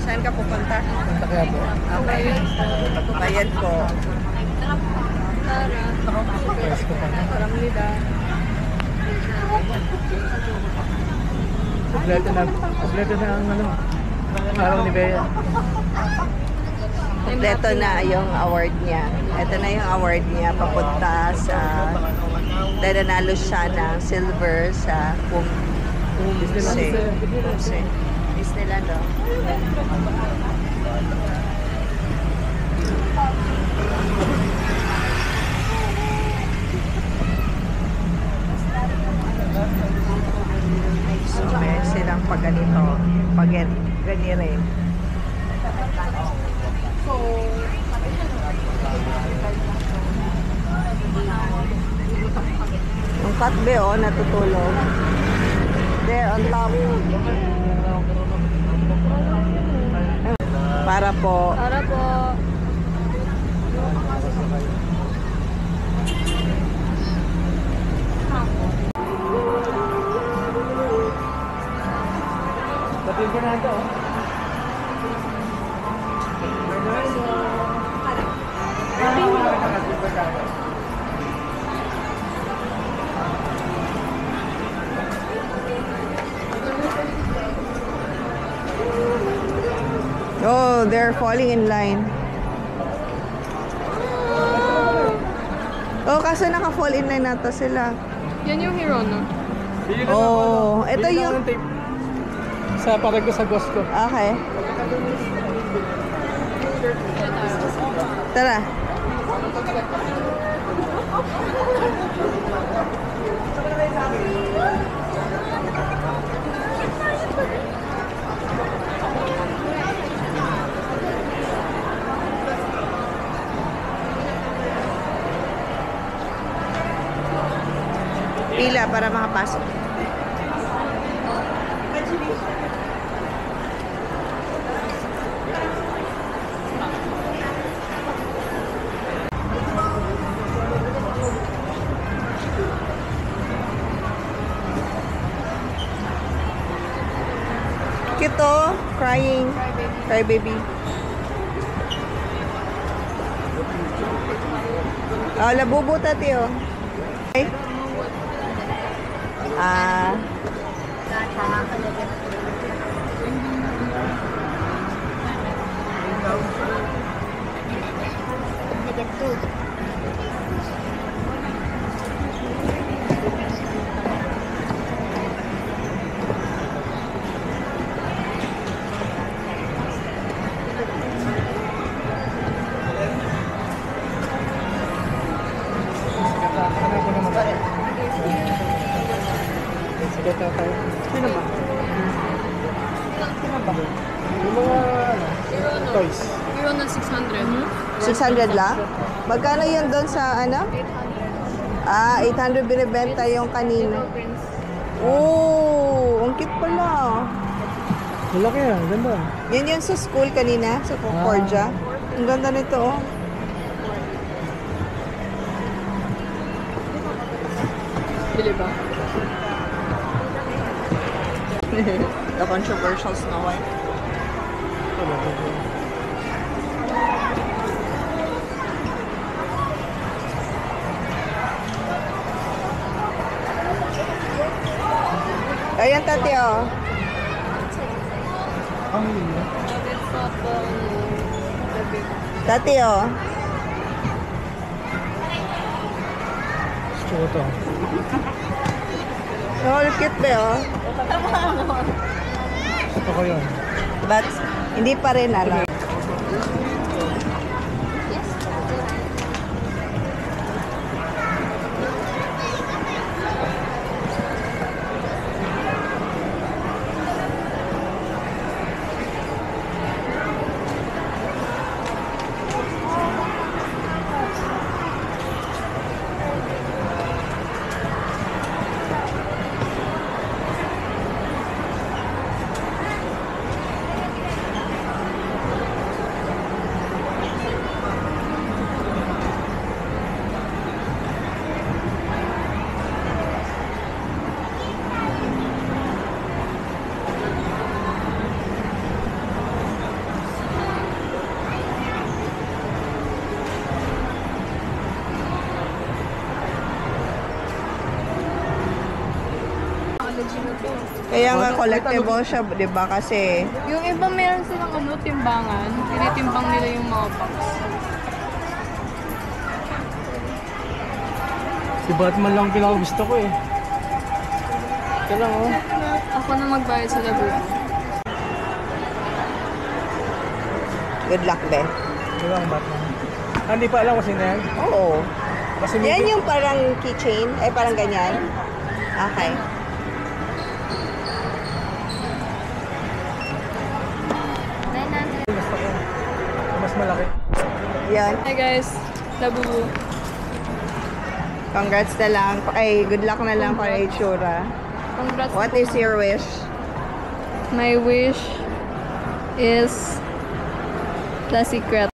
Saan ka pupunta? Punta kaya po. Okay. Bayad po. Pwes ko pa na. Kompleto na ang ano. Araw ni Bea. Kompleto na yung award niya. Ito na yung award niya papunta sa nanalo siya ng silver sa Disneyland, no? So, may silang pag ganito, pag ganire. Ang katbe, oh, natutulog. There, on top. Para po. Para po. Batil ko na ito. Oh, they're falling in line. Oh, kaso naka-fall in line nata sila. Yan yung hero, no? Oh, ito yung... Sa parang sa Costco. Okay. Tara. Pila para makapasok. Cute, crying. Cry baby. Oh, labubo tati, oh. Okay. Sigat na tayo. Sino ba? Sino ba? Yung mga toys. Hero na 600. 600 lang? Magkano yun doon sa ano? 800 binibenta yung kanina. Oh, ang cute pala. Malaki yan, ganda. Yan yung sa school kanina, sa Concordia. Ang ganda nito, oh. Bili ba? The controversial Snow White. Ayan, tati, oh. Tati, oh. Gusto ko to. Oh, cute ba, oh. Gusto ko yun. But, hindi pa rin, ano. to. Kaya nga collectible siya, di ba? Kasi Yung iba meron silang timbangan. Tinitimbang nila yung mga box. Si Batman lang pinakagusto ko eh. Ito lang oh. Ako na magbayad sa Labubu. good luck, be. Ito lang Batman. Hindi pa alam kung sino yan. Oo. Kasi Yan yung parang keychain. Eh, parang ganyan. Okay. gusto ko. Mas malaki. Yan. Hi guys, Labubu. Congrats na lang. Ay, good luck na lang para itsura. Congrats. What is your wish? My wish is the secret.